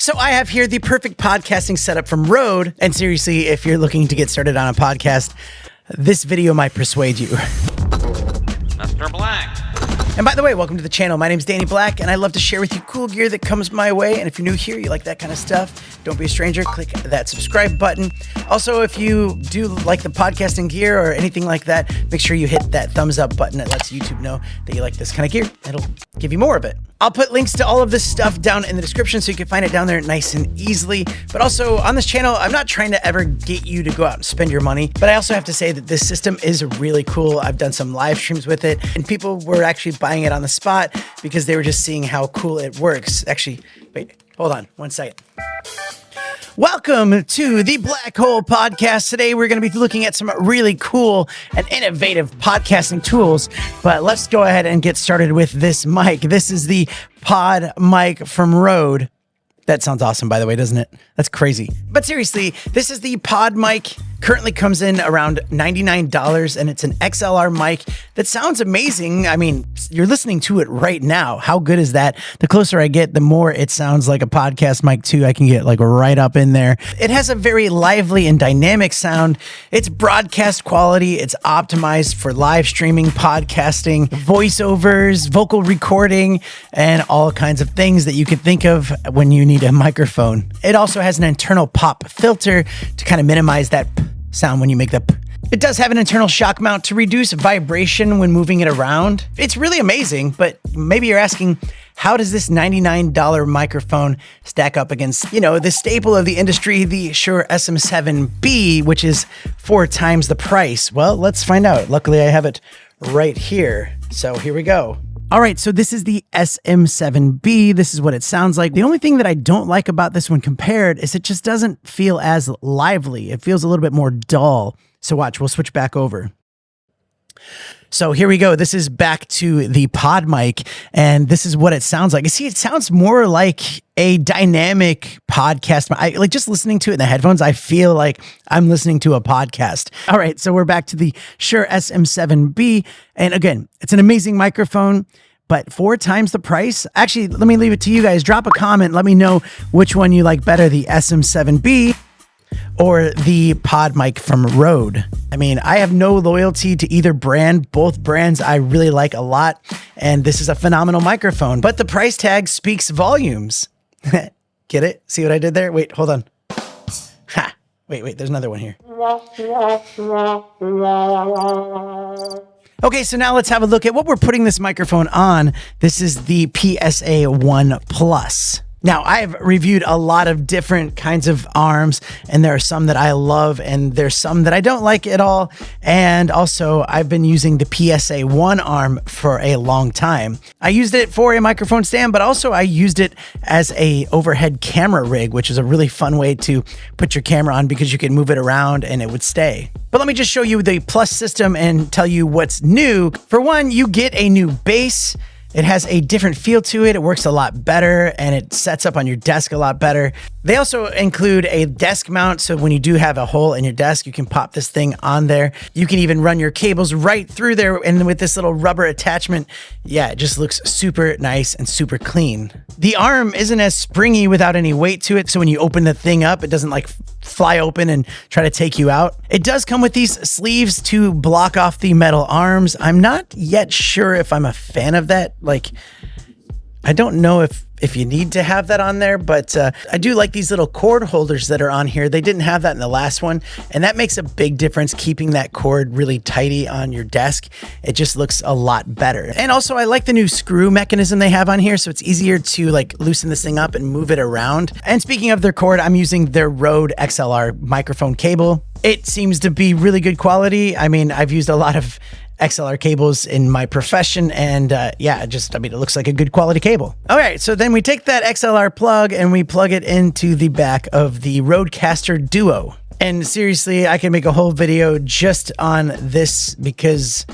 So I have here the perfect podcasting setup from Rode. And seriously, if you're looking to get started on a podcast, this video might persuade you. Mr. Black. And by the way, welcome to the channel. My name's Danny Black, and I love to share with you cool gear that comes my way. And if you're new here, you like that kind of stuff, don't be a stranger. Click that subscribe button. Also, if you do like the podcasting gear or anything like that, make sure you hit that thumbs up button. It lets YouTube know that you like this kind of gear. It'll give you more of it. I'll put links to all of this stuff down in the description so you can find it down there nice and easily. But also on this channel, I'm not trying to ever get you to go out and spend your money, but I also have to say that this system is really cool. I've done some live streams with it, and people were actually buying it on the spot because they were just seeing how cool it works. Actually, wait, hold on one second. Welcome to the Black Hole Podcast. Today, we're going to be looking at some really cool and innovative podcasting tools, but let's go ahead and get started with this mic. This is the PodMic from Rode. That sounds awesome, by the way, doesn't it? That's crazy. But seriously, this is the PodMic. Currently comes in around $99, and it's an XLR mic that sounds amazing. I mean, you're listening to it right now. How good is that? The closer I get, the more it sounds like a podcast mic too. I can get like right up in there. It has a very lively and dynamic sound. It's broadcast quality. It's optimized for live streaming, podcasting, voiceovers, vocal recording, and all kinds of things that you could think of when you need a microphone. It also has an internal pop filter to kind of minimize that sound when you make the p. It does have an internal shock mount to reduce vibration when moving it around. It's really amazing, but maybe you're asking, how does this $99 microphone stack up against, the staple of the industry, the Shure SM7B, which is 4 times the price? Well, let's find out. Luckily, I have it right here. So here we go. All right, so this is the SM7B. This is what it sounds like. The only thing that I don't like about this one compared is it just doesn't feel as lively. It feels a little bit more dull. So watch, we'll switch back over. So here we go. This is back to the PodMic, and this is what it sounds like. You see, it sounds more like a dynamic podcast. I like just listening to it in the headphones. I feel like I'm listening to a podcast. All right, so we're back to the Shure SM7B, and again, it's an amazing microphone, but 4 times the price. Actually, let me leave it to you guys. Drop a comment. Let me know which one you like better, the SM7B or the PodMic from Rode. I mean, I have no loyalty to either brand. Both brands I really like a lot, and this is a phenomenal microphone, but the price tag speaks volumes. Get it? See what I did there? Wait, hold on. Ha! Wait, there's another one here. Okay, so now let's have a look at what we're putting this microphone on. This is the PSA 1 Plus. Now, I've reviewed a lot of different kinds of arms, and there are some that I love, and there's some that I don't like at all. And also, I've been using the PSA 1 arm for a long time. I used it for a microphone stand, but also I used it as a overhead camera rig, which is a really fun way to put your camera on because you can move it around and it would stay. But let me just show you the Plus system and tell you what's new. For one, you get a new base. It has a different feel to it. It works a lot better, and it sets up on your desk a lot better. They also include a desk mount, so when you do have a hole in your desk, you can pop this thing on there. You can even run your cables right through there, and with this little rubber attachment, yeah, it just looks super nice and super clean. The arm isn't as springy without any weight to it, so when you open the thing up, it doesn't like fly open and try to take you out. It does come with these sleeves to block off the metal arms. I'm not yet sure if I'm a fan of that. Like, I don't know if you need to have that on there, but I do like these little cord holders that are on here. They didn't have that in the last one, and that makes a big difference, keeping that cord really tighty on your desk. It just looks a lot better. And also, I like the new screw mechanism they have on here, so it's easier to like loosen this thing up and move it around. And speaking of their cord, I'm using their Rode XLR microphone cable. It seems to be really good quality. I mean, I've used a lot of XLR cables in my profession, and it looks like a good quality cable. All right, so then we take that XLR plug and we plug it into the back of the Podcaster Duo. And seriously, I can make a whole video just on this because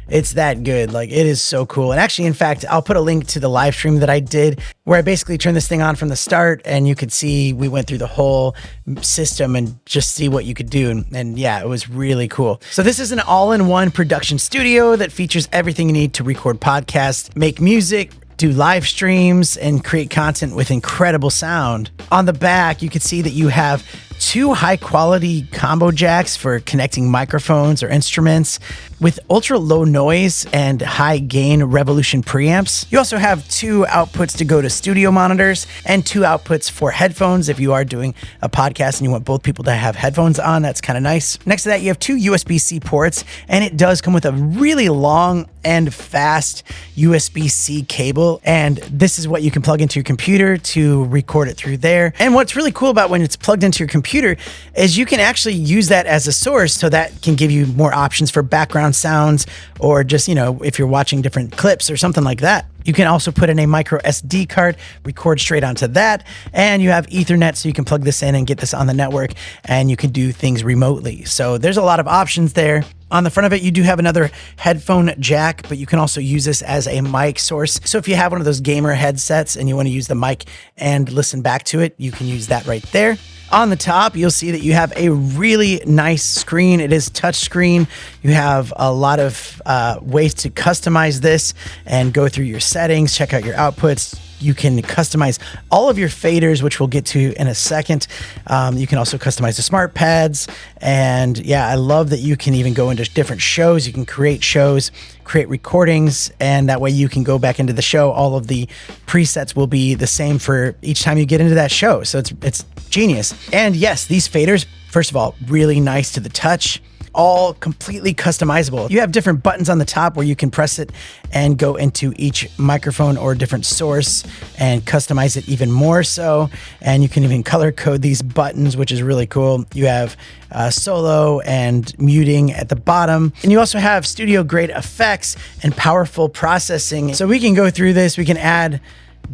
it's that good. Like, it is so cool. And actually, in fact, I'll put a link to the live stream that I did where I basically turned this thing on from the start, and you could see we went through the whole system and just see what you could do. And yeah, it was really cool. So this is an all-in-one production studio that features everything you need to record podcasts, make music, do live streams and create content with incredible sound. On the back, you can see that you have 2 high-quality combo jacks for connecting microphones or instruments with ultra-low noise and high-gain Revolution preamps. You also have 2 outputs to go to studio monitors and 2 outputs for headphones. If you are doing a podcast and you want both people to have headphones on, that's kind of nice. Next to that, you have 2 USB-C ports, and it does come with a really long and fast USB-C cable, and this is what you can plug into your computer to record it through there. And what's really cool about when it's plugged into your computer is you can actually use that as a source, so that can give you more options for background sounds, or just, if you're watching different clips or something like that. You can also put in a micro SD card, record straight onto that, and you have Ethernet, so you can plug this in and get this on the network, and you can do things remotely. So there's a lot of options there. On the front of it, you do have another headphone jack, but you can also use this as a mic source. So if you have one of those gamer headsets and you want to use the mic and listen back to it, you can use that right there. On the top, you'll see that you have a really nice screen. It is touch screen. You have a lot of ways to customize this and go through your settings, check out your outputs. You can customize all of your faders, which we'll get to in a second. You can also customize the smart pads. And yeah, I love that you can even go into different shows. You can create shows, create recordings, and that way you can go back into the show. All of the presets will be the same for each time you get into that show. So it's genius. And yes, these faders, first of all, really nice to the touch. All completely customizable. You have different buttons on the top where you can press it and go into each microphone or different source and customize it even more so. And you can even color code these buttons, which is really cool. You have solo and muting at the bottom. And you also have studio grade effects and powerful processing. So we can go through this. We can add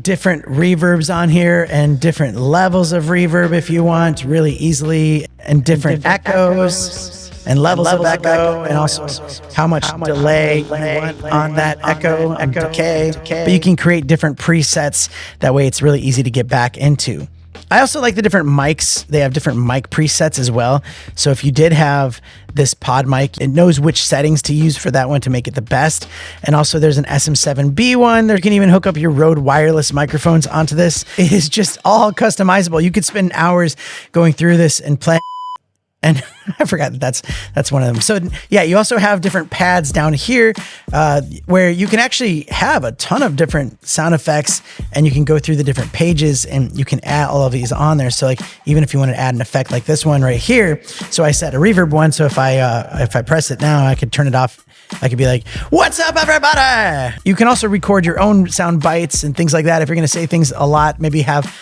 different reverbs on here and different levels of reverb if you want, really easily, and different echoes and levels of echo, and also how much delay you want on that echo and decay. But you can create different presets. That way it's really easy to get back into. I also like the different mics. They have different mic presets as well. So if you did have this PodMic, it knows which settings to use for that one to make it the best. And also there's an SM7B one. There can even hook up your Rode wireless microphones onto this. It is just all customizable. You could spend hours going through this and playing. And I forgot that that's one of them. So yeah, you also have different pads down here where you can actually have a ton of different sound effects, and you can go through the different pages and you can add all of these on there. So like, even if you want to add an effect like this one right here. So I set a reverb one. So if I press it now, I could turn it off. I could be like, "What's up, everybody?" You can also record your own sound bites and things like that. If you're going to say things a lot, maybe have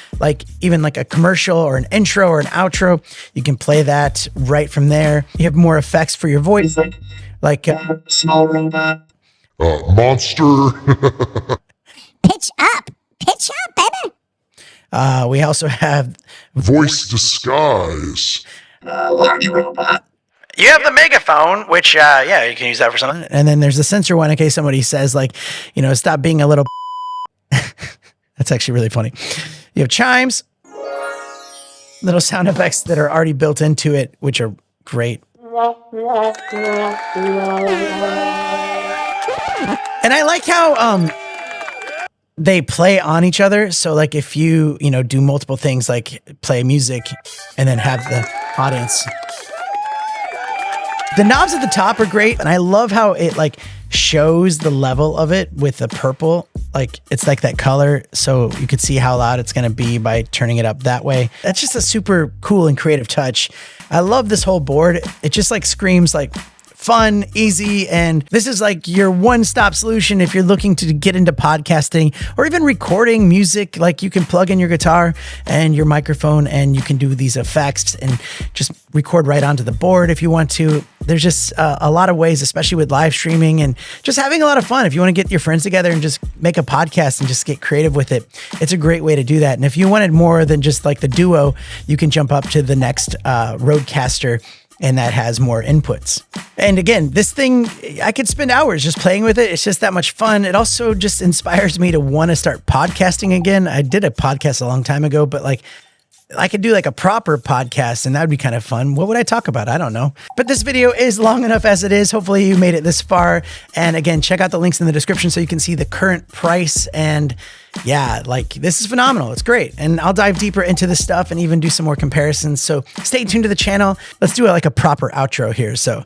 even like a commercial or an intro or an outro, you can play that right from there. You have more effects for your voice, like small robot, monster. pitch up, baby. We also have Voice disguise. Large robot. You have the megaphone, which, you can use that for something. And then there's the censor one in case somebody says, stop being a little. That's actually really funny. You have chimes, little sound effects that are already built into it, which are great. And I like how they play on each other. So, like, if you, do multiple things, like play music and then have the audience. The knobs at the top are great, and I love how it shows the level of it with the purple. It's like that color, so you could see how loud it's going to be by turning it up that way. That's just a super cool and creative touch. I love this whole board. It just screams fun, easy, and this is your one-stop solution if you're looking to get into podcasting or even recording music. You can plug in your guitar and your microphone and you can do these effects and just record right onto the board if you want to. There's just a lot of ways, especially with live streaming and just having a lot of fun. If you want to get your friends together and just make a podcast and just get creative with it, it's a great way to do that. And if you wanted more than just the Duo, you can jump up to the next Rodecaster, and that has more inputs. And again, this thing, I could spend hours just playing with it. It's just that much fun. It also just inspires me to want to start podcasting again. I did a podcast a long time ago, but I could do like a proper podcast and that would be kind of fun. What would I talk about? I don't know. But this video is long enough as it is. Hopefully you made it this far. And again, check out the links in the description so you can see the current price. And yeah, like this is phenomenal. It's great. And I'll dive deeper into this stuff and even do some more comparisons. So stay tuned to the channel. Let's do like a proper outro here. So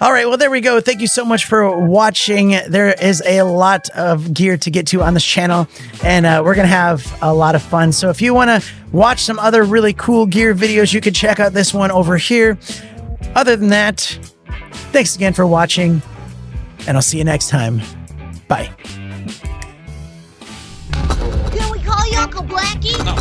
all right, well, there we go. Thank you so much for watching. There is a lot of gear to get to on this channel, and we're going to have a lot of fun. So if you want to watch some other really cool gear videos, you can check out this one over here. Other than that, thanks again for watching, and I'll see you next time. Bye. Can we call you Uncle Blackie? No,